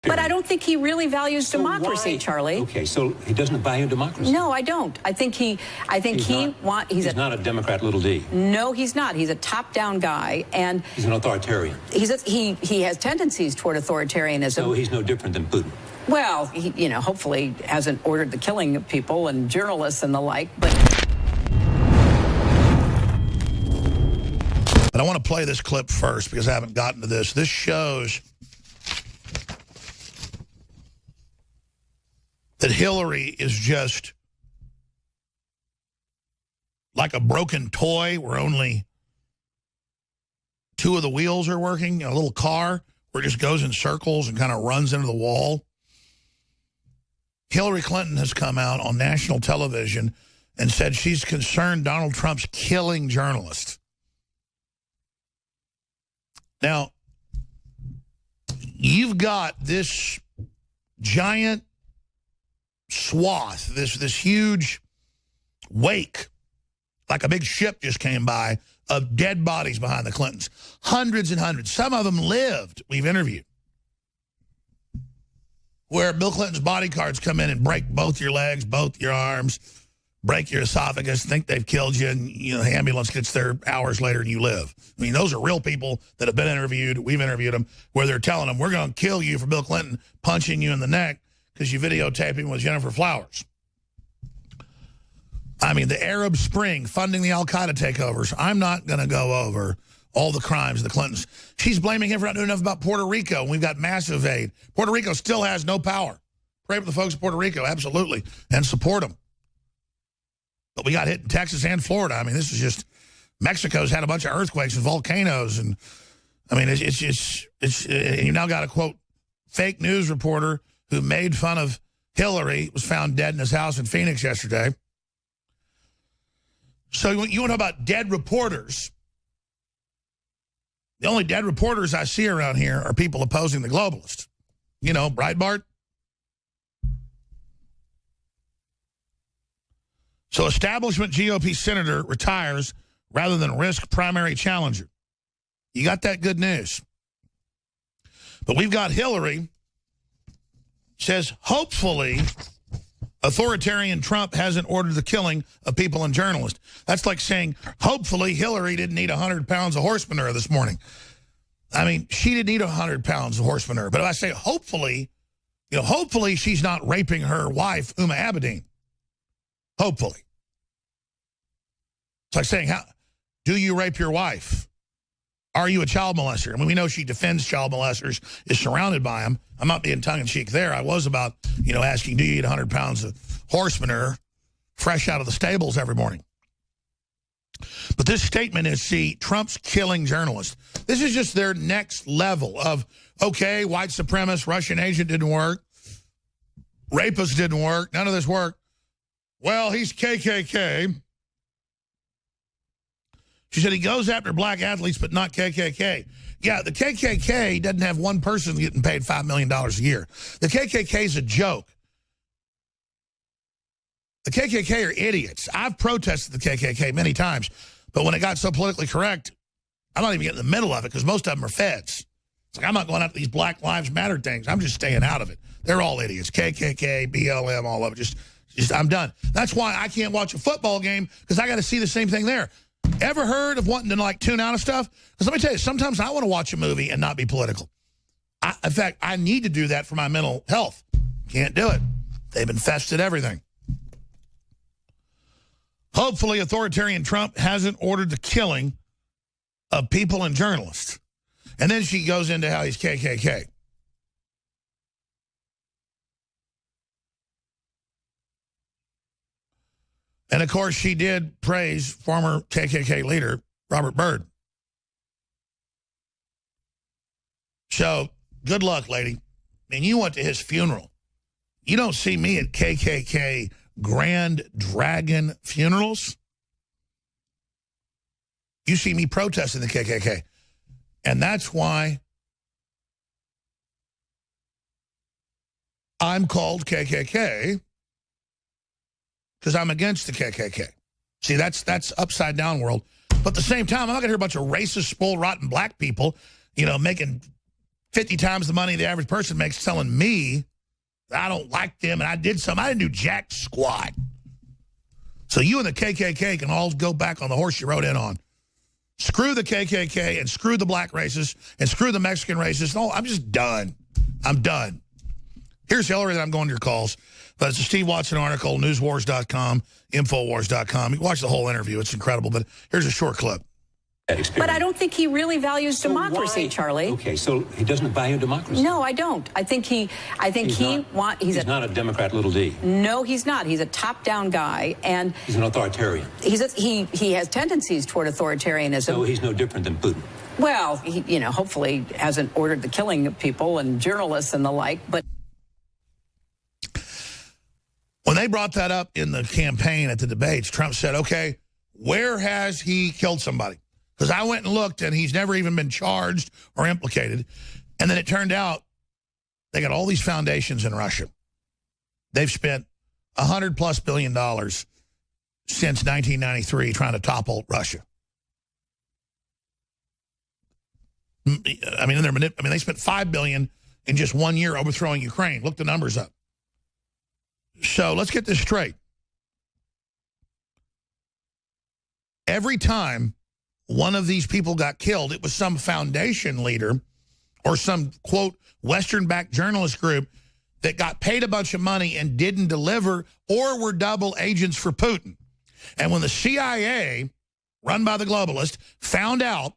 But I don't think he really values democracy, Charlie. Okay, so he doesn't value democracy. No, I don't. I think he's not a Democrat, little d. No, he's not. He's a top-down guy, and he's an authoritarian. He has tendencies toward authoritarianism. So he's no different than Putin. Well, he, hopefully hasn't ordered the killing of people and journalists and the like, but. But I want to play this clip first because I haven't gotten to this. This shows that Hillary is just like a broken toy where only two of the wheels are working, a little car where it just goes in circles and kind of runs into the wall. Hillary Clinton has come out on national television and said she's concerned Donald Trump's killing journalists. Now, you've got this giant swath, this huge wake, like a big ship just came by, of dead bodies behind the Clintons. Hundreds and hundreds. Some of them lived, we've interviewed, where Bill Clinton's bodyguards come in and break both your legs, both your arms, break your esophagus, think they've killed you, and the ambulance gets there hours later and you live. I mean, those are real people that have been interviewed. We've interviewed them where they're telling them, we're going to kill you for Bill Clinton punching you in the neck because you videotaped him with Jennifer Flowers. I mean, the Arab Spring, funding the al-Qaeda takeovers. I'm not going to go over all the crimes of the Clintons. She's blaming him for not doing enough about Puerto Rico, and we've got massive aid. Puerto Rico still has no power. Pray for the folks of Puerto Rico, absolutely, and support them. But we got hit in Texas and Florida. I mean, this is just, Mexico's had a bunch of earthquakes and volcanoes. And I mean, and you now got a, quote, fake news reporter who made fun of Hillary, was found dead in his house in Phoenix yesterday. So you want to know about dead reporters? The only dead reporters I see around here are people opposing the globalists. Breitbart. So establishment GOP senator retires rather than risk primary challenger. You got that good news. But we've got Hillary says, hopefully, authoritarian Trump hasn't ordered the killing of people and journalists. That's like saying, hopefully, Hillary didn't eat 100 pounds of horse manure this morning. I mean, she didn't eat 100 pounds of horse manure. But if I say hopefully, hopefully she's not raping her wife, Uma Abedin. Hopefully. It's like saying, do you rape your wife? Are you a child molester? I mean, we know she defends child molesters, is surrounded by them. I'm not being tongue-in-cheek there. I was about, asking, do you eat 100 pounds of horse manure fresh out of the stables every morning? But this statement is, see, Trump's killing journalists. This is just their next level of, okay, white supremacist, Russian agent didn't work. Rapist didn't work. None of this worked. Well, he's KKK. She said he goes after black athletes, but not KKK. Yeah, the KKK doesn't have one person getting paid $5 million a year. The KKK is a joke. The KKK are idiots. I've protested the KKK many times, but when it got so politically correct, I'm not even getting in the middle of it because most of them are feds. It's like, I'm not going after these Black Lives Matter things. I'm just staying out of it. They're all idiots. KKK, BLM, all of it. Just I'm done. That's why I can't watch a football game because I got to see the same thing there. Ever heard of wanting to tune out of stuff? Because let me tell you, sometimes I want to watch a movie and not be political. In fact, I need to do that for my mental health. Can't do it. They've infested everything. Hopefully, authoritarian Trump hasn't ordered the killing of people and journalists. And then she goes into how he's KKK. And, of course, she did praise former KKK leader Robert Byrd. So, good luck, lady. I mean, you went to his funeral. You don't see me at KKK Grand Dragon funerals. You see me protesting the KKK. And that's why I'm called KKK. Because I'm against the KKK. See, that's upside down world. But at the same time, I'm not going to hear a bunch of racist, spoiled, rotten black people, making 50 times the money the average person makes telling me that I don't like them and I did something. I didn't do jack squat. So you and the KKK can all go back on the horse you rode in on. Screw the KKK and screw the black racists and screw the Mexican racists. No, I'm just done. I'm done. Here's Hillary, and I'm going to your calls. But it's a Steve Watson article, newswars.com, infowars.com. You can watch the whole interview. It's incredible. But here's a short clip. But I don't think he really values democracy, Charlie. Okay, so he doesn't value democracy. No, I don't. I think he's not a Democrat little d. No, he's not. He's a top-down guy, and he's an authoritarian. He has tendencies toward authoritarianism. So he's no different than Putin. Well, he, hopefully hasn't ordered the killing of people and journalists and the like, but when they brought that up in the campaign at the debates, Trump said, okay, where has he killed somebody? Because I went and looked, and he's never even been charged or implicated. And then it turned out they got all these foundations in Russia. They've spent $100+ billion since 1993 trying to topple Russia. I mean, they spent $5 billion in just 1 year overthrowing Ukraine. Look the numbers up. So let's get this straight. Every time one of these people got killed, it was some foundation leader or some, quote, Western-backed journalist group that got paid a bunch of money and didn't deliver or were double agents for Putin. And when the CIA, run by the globalists, found out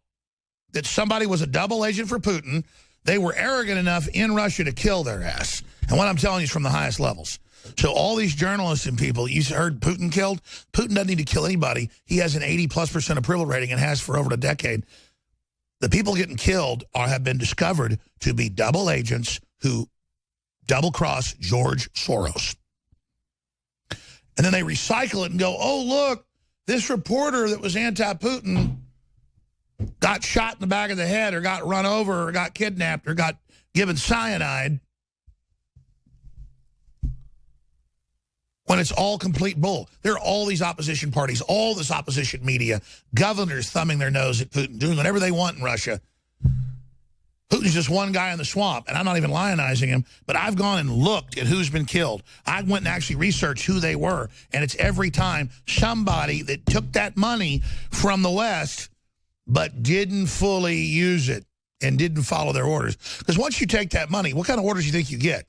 that somebody was a double agent for Putin, they were arrogant enough in Russia to kill their ass. And what I'm telling you is from the highest levels. So all these journalists and people, you heard Putin killed? Putin doesn't need to kill anybody. He has an 80+% approval rating and has for over a decade. The people getting killed have been discovered to be double agents who double-cross George Soros. And then they recycle it and go, oh, look, this reporter that was anti-Putin got shot in the back of the head or got run over or got kidnapped or got given cyanide. When it's all complete bull. There are all these opposition parties, all this opposition media, governors thumbing their nose at Putin, doing whatever they want in Russia. Putin's just one guy in the swamp, and I'm not even lionizing him, but I've gone and looked at who's been killed. I went and actually researched who they were, and it's every time somebody that took that money from the West but didn't fully use it and didn't follow their orders. Because once you take that money, what kind of orders do you think you get?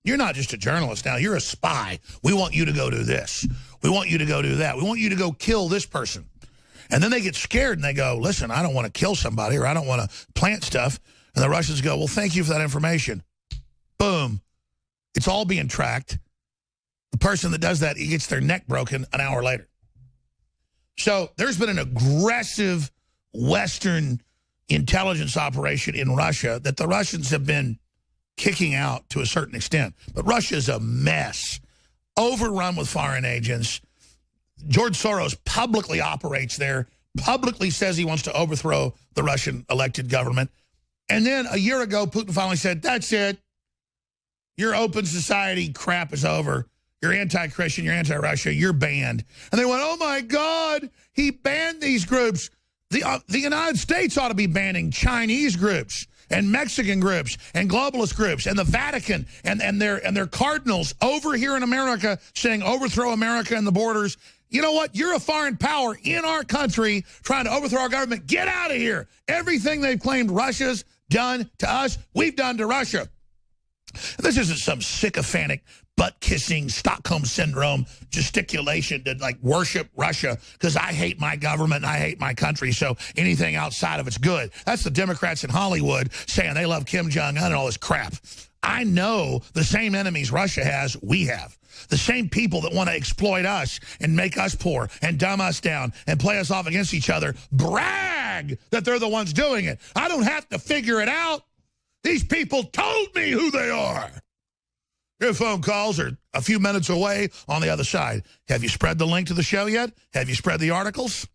You're not just a journalist now. You're a spy. We want you to go do this. We want you to go do that. We want you to go kill this person. And then they get scared and they go, listen, I don't want to kill somebody or I don't want to plant stuff. And the Russians go, well, thank you for that information. Boom. It's all being tracked. The person that does that, he gets their neck broken an hour later. So there's been an aggressive Western intelligence operation in Russia that the Russians have been kicking out to a certain extent. But Russia's a mess, overrun with foreign agents. George Soros publicly operates there, publicly says he wants to overthrow the Russian elected government. And then a year ago, Putin finally said, that's it. Your open society crap is over. You're anti-Christian, you're anti-Russia, you're banned. And they went, oh, my God, he banned these groups. The United States ought to be banning Chinese groups and Mexican groups and globalist groups and the Vatican and their cardinals over here in America saying overthrow America and the borders. You know what? You're a foreign power in our country trying to overthrow our government. Get out of here. Everything they've claimed Russia's done to us, we've done to Russia. This isn't some sycophantic, butt-kissing, Stockholm Syndrome gesticulation to, like, worship Russia because I hate my government and I hate my country, so anything outside of it's good. That's the Democrats in Hollywood saying they love Kim Jong-un and all this crap. I know the same enemies Russia has, we have. The same people that want to exploit us and make us poor and dumb us down and play us off against each other brag that they're the ones doing it. I don't have to figure it out. These people told me who they are. Your phone calls are a few minutes away on the other side. Have you spread the link to the show yet? Have you spread the articles?